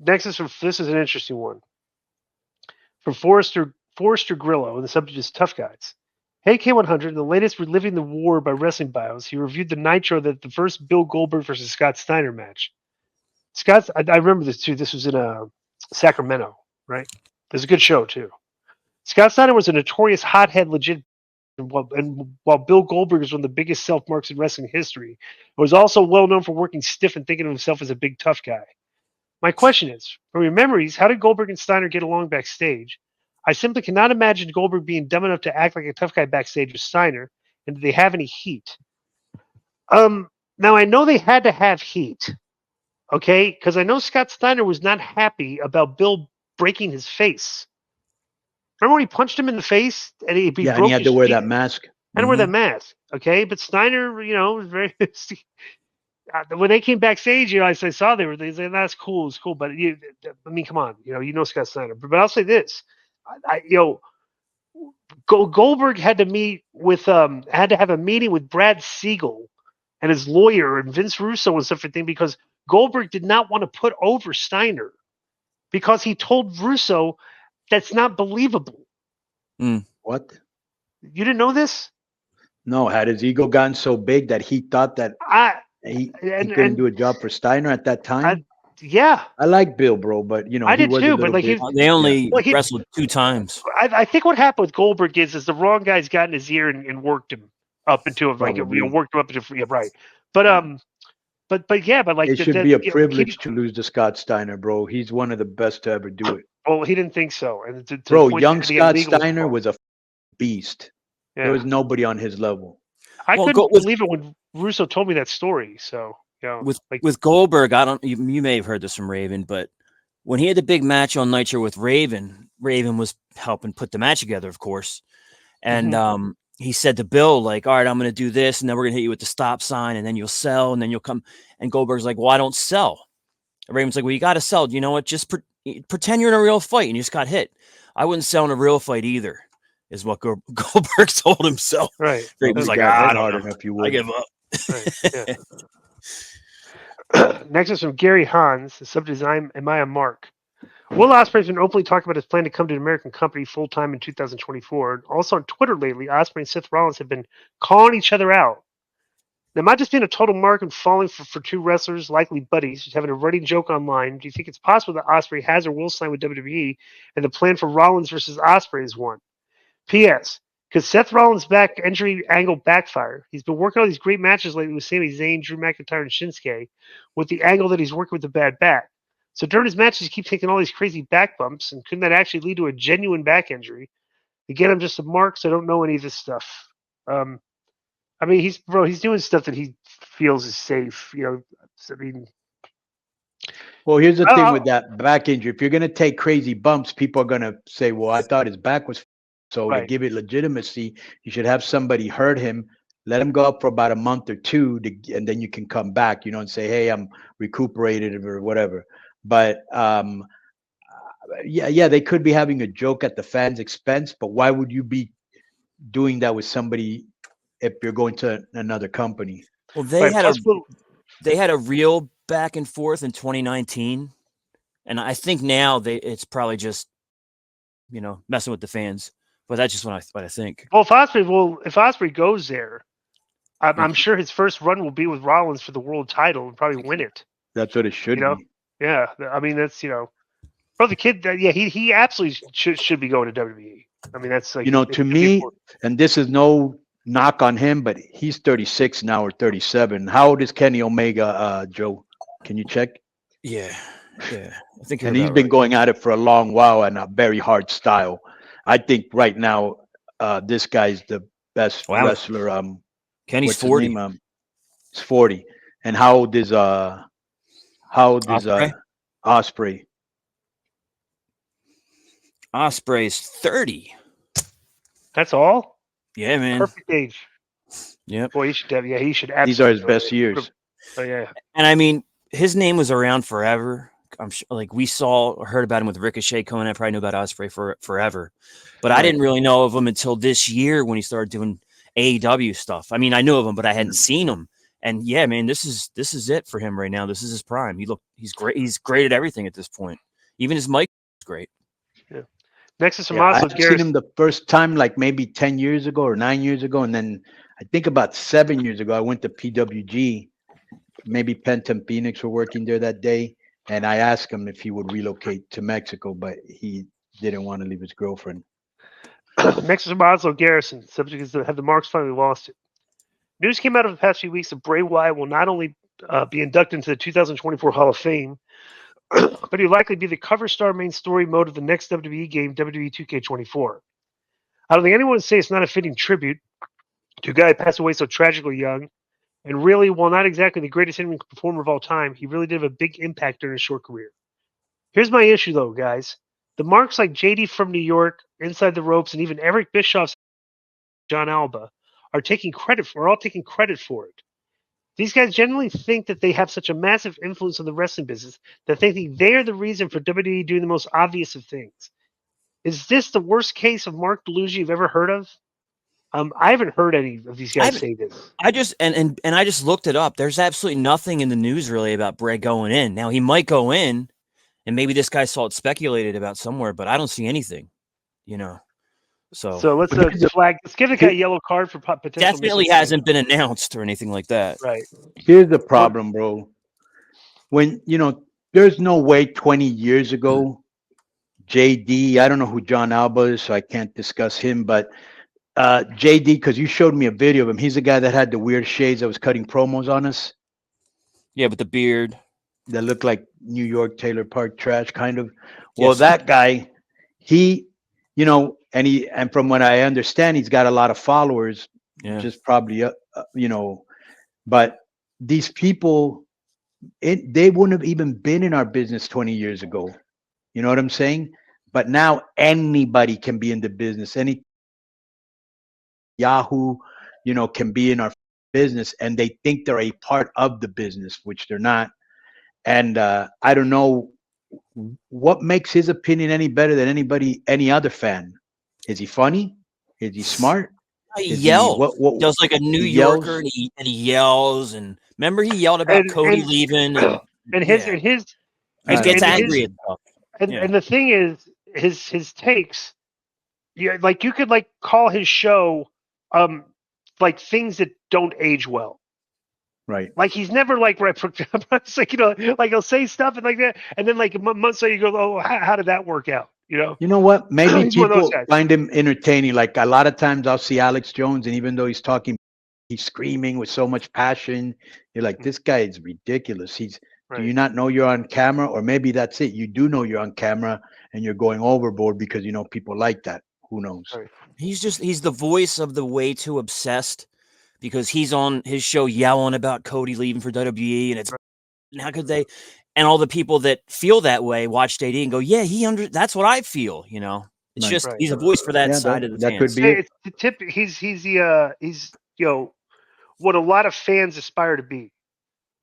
Next is this is an interesting one from Forrester Grillo, and the subject is tough guys. Hey K100, in the latest Reliving the War by Wrestling Bios, he reviewed the Nitro that the first Bill Goldberg versus Scott Steiner match. I remember this too. This was in Sacramento, right? It was a good show too. Scott Steiner was a notorious hothead, legit, and while Bill Goldberg is one of the biggest self-marks in wrestling history, was also well known for working stiff and thinking of himself as a big tough guy. My question is, from your memories, how did Goldberg and Steiner get along backstage? I simply cannot imagine Goldberg being dumb enough to act like a tough guy backstage with Steiner, and did they have any heat? Now I know they had to have heat, okay? Because I know Scott Steiner was not happy about Bill breaking his face. Remember when he punched him in the face and he broke and he had to wear he that mask. had to wear that mask, okay? But Steiner, was very. When they came backstage, I saw they said that's cool, it's cool. But come on, Scott Steiner. But I'll say this, Goldberg had to have a meeting with Brad Siegel and his lawyer and Vince Russo and stuff thing because Goldberg did not want to put over Steiner because he told Russo that's not believable. What? You didn't know this? No, had his ego gotten so big that he thought that he couldn't do a job for Steiner at that time? I like Bill, bro, but I did too. But they only wrestled 2 times. I think what happened with Goldberg is the wrong guy's got in his ear and worked him up into worked him up into right. But it should be a privilege to lose to Scott Steiner, bro. He's one of the best to ever do it. Well, he didn't think so, and young Scott Steiner was a beast. Yeah. There was nobody on his level. I couldn't believe it when Russo told me that story. So with Goldberg, you may have heard this from Raven, but when he had the big match on Nitro with Raven was helping put the match together, of course, and he said to Bill, like, all right, I'm going to do this, and then we're going to hit you with the stop sign, and then you'll sell, and then you'll come. And Goldberg's like, well, I don't sell. And Raven's like, well, you got to sell. You know what? Just pretend you're in a real fight, and you just got hit. I wouldn't sell in a real fight either, is what Goldberg told himself. Right. Raven's like, I don't know. I give up. Right. Next is from Gary Hans. The subject is, Am I a Mark? Will Ospreay's been openly talking about his plan to come to an American company full-time in 2024. And also on Twitter lately, Ospreay and Seth Rollins have been calling each other out. Now, am I just being a total mark and falling for two wrestlers, likely buddies, just having a running joke online? Do you think it's possible that Ospreay has or will sign with WWE and the plan for Rollins versus Ospreay is one? P.S. Could Seth Rollins' back injury angle backfire? He's been working on these great matches lately with Sami Zayn, Drew McIntyre, and Shinsuke with the angle that he's working with a bad back. So during his matches, he keeps taking all these crazy back bumps, and couldn't that actually lead to a genuine back injury? Again, I'm just a mark, so I don't know any of this stuff. He's doing stuff that he feels is safe. Well, here's the thing with that back injury. If you're going to take crazy bumps, people are going to say, well, I thought his back was so to give it legitimacy, you should have somebody hurt him, let him go up for about a month or two, and then you can come back, and say, hey, I'm recuperated or whatever. But they could be having a joke at the fans' expense, but why would you be doing that with somebody if you're going to another company? Well, they had a real back and forth in 2019, and I think now it's probably just messing with the fans. But that's just what I think. Well, if Ospreay goes there, I'm sure his first run will be with Rollins for the world title and probably win it. That's what it should be. Yeah, that's bro, the kid. He absolutely should be going to WWE. That's like to me, and this is no knock on him, but he's 36 now or 37. How old is Kenny Omega, Joe? Can you check? Yeah. I think. And he's been going at it for a long while and a very hard style. I think right now, this guy's the best wrestler. Kenny's 40. He's 40. And how old is Ospreay? Ospreay's 30. That's all? Yeah, man. Perfect age. Yeah. Boy, he should have. Yeah, he should. These are his best years. Oh yeah. And his name was around forever. I'm sure, like we heard about him with Ricochet coming. I probably knew about Ospreay for forever, but I didn't really know of him until this year when he started doing AEW stuff. I knew of him, but I hadn't seen him. And yeah, man, this is it for him right now. This is his prime. He's great. He's great at everything at this point. Even his mic is great. Yeah. Next is I Tommaso seen him the first time like maybe 10 years ago or 9 years ago, and then I think about 7 years ago I went to PWG. Maybe Penta and Phoenix were working there that day, and I asked him if he would relocate to Mexico, but he didn't want to leave his girlfriend. Next is Oslo Garrison. Subject is have the Marks finally lost it. News came out over the past few weeks that Bray Wyatt will not only be inducted into the 2024 Hall of Fame, but he'll likely be the cover star main story mode of the next WWE game, WWE 2K24. I don't think anyone would say it's not a fitting tribute to a guy who passed away so tragically young. And really, while not exactly the greatest in-ring performer of all time, he really did have a big impact during his short career. Here's my issue, though, guys. The marks like JD from New York, Inside the Ropes, and even Eric Bischoff's John Alba are all taking credit for it. These guys generally think that they have such a massive influence on the wrestling business that they think they're the reason for WWE doing the most obvious of things. Is this the worst case of Mark Delusion you've ever heard of? I haven't heard any of these guys say this. I just and I just looked it up. There's absolutely nothing in the news really about Bray going in. Now he might go in, and maybe this guy saw it speculated about somewhere, but I don't see anything. So let's flag. Let's give the guy a yellow card for potential. Definitely hasn't been announced or anything like that. Right. Here's the problem, bro. When there's no way 20 years ago, JD. I don't know who John Alba is, so I can't discuss him, but. JD, because you showed me a video of him. He's the guy that had the weird shades that was cutting promos on us. Yeah, with the beard. That looked like New York Taylor Park trash, kind of. Well, that guy, he, and from what I understand, he's got a lot of followers. Yeah. Just probably, but these people, they wouldn't have even been in our business 20 years ago. You know what I'm saying? But now anybody can be in the business. Any Yahoo, can be in our business, and they think they're a part of the business, which they're not. And I don't know what makes his opinion any better than any other fan. Is he funny? Is he smart? He yells. He does like a New Yorker, and he yells. And remember, he yelled about Cody leaving, and he gets angry at stuff. And the thing is, his takes. Yeah, like you could call his show. Like things that don't age well, right? Like he's never it's like he'll say stuff and like that, and then like months later you go, oh, how did that work out? You know what? Maybe people find him entertaining. Like a lot of times I'll see Alex Jones, and even though he's talking, he's screaming with so much passion. You're like, this guy is ridiculous. Do you not know you're on camera? Or maybe that's it. You do know you're on camera, and you're going overboard because people like that. Who knows? Right. He's the voice of the way too obsessed, because he's on his show yelling about Cody leaving for WWE, and how could they? And all the people that feel that way watch JD and go, yeah, that's what I feel. It's just he's a voice for that side of the fans. Could be it. It's the tip. He's what a lot of fans aspire to be,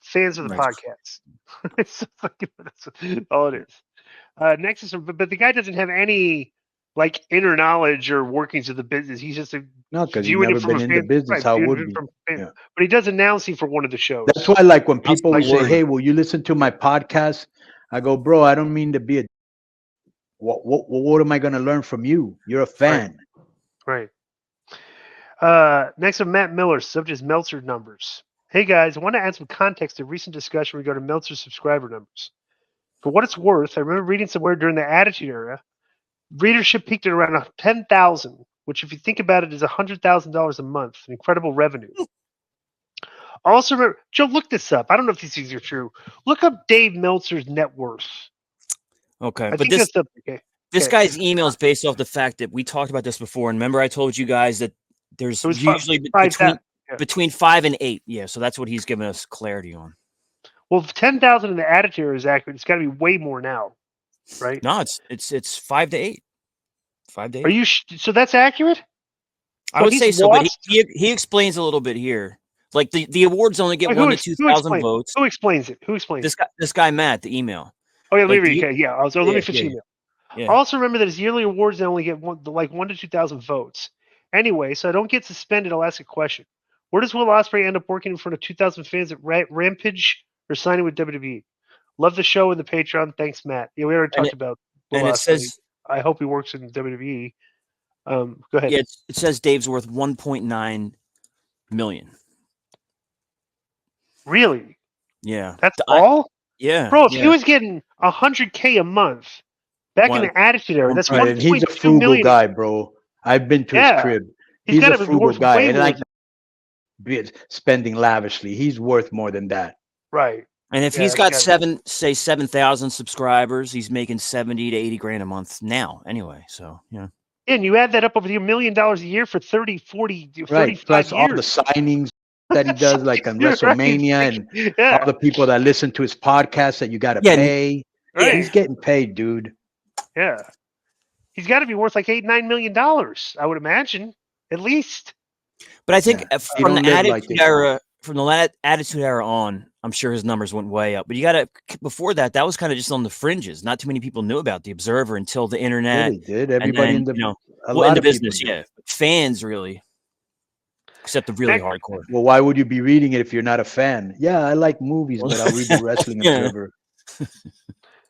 fans of the podcast. That's all it is. Next is but the guy doesn't have any inner knowledge or workings of the business. He's just because he's never been in the business. How would he? But he does announcing for one of the shows. That's why, when people say, "Hey, will you listen to my podcast?" I go, "Bro, I don't mean to be a. What am I going to learn from you? You're a fan, right?" Next, Matt Miller. Subject is Meltzer numbers. Hey guys, I want to add some context to recent discussion regarding Meltzer subscriber numbers. For what it's worth, I remember reading somewhere during the Attitude Era. Readership peaked at around 10,000, which, if you think about it, is $100,000 a month, an incredible revenue. Also, remember, Joe, look this up. I don't know if these things are true. Look up Dave Meltzer's net worth. Okay, but this guy's email is based off the fact that we talked about this before. And remember, I told you guys that there's usually between 5 and 8. Yeah, so that's what he's giving us clarity on. Well, 10,000 in the Attitude Era is accurate. It's got to be way more now. Right? No, it's 5 to 8. 5 to 8. Are you so that's accurate? I would say so, but he explains a little bit here. Like the awards only get 1 to 2,000 votes. Who explains it? This guy Matt, the email. Oh yeah, let me read. Yeah, let me finish email. Yeah. Also remember that his yearly awards only get 1 to 2,000 votes. Anyway, so I don't get suspended. I'll ask a question. Where does Will Ospreay end up working in front of 2,000 fans at Rampage or signing with WWE? Love the show and the Patreon. Thanks, Matt. Yeah, we already talked about Will and it Ospreay. says, I hope he works in WWE. Go ahead. Yeah, it says Dave's worth 1.9 million. Really? Yeah. That's all? Yeah. Bro, if he was getting $100K a month back in the Attitude Era, that's right. And he's a frugal guy, bro. I've been to his crib. He's a frugal guy, and like spending lavishly. He's worth more than that. Right. And if he's got 7,000 subscribers, he's making 70 to 80 grand a month now anyway. So, yeah. And you add that up over $1 million a year for 30, 40, 35 Plus years. all the signings that he does, like on WrestleMania, and all the people that listen to his podcast that you got to pay. Right. He's getting paid, dude. Yeah. He's got to be worth like $8-9 million, I would imagine, at least. But I think from the Attitude Era on, I'm sure his numbers went way up. But you got to, before that was kind of just on the fringes. Not too many people knew about the Observer until the internet. Really did. Everybody in the in the business, fans really, except the really hardcore. Well, why would you be reading it if you're not a fan? Yeah, I like movies, but I'll read the Wrestling Observer.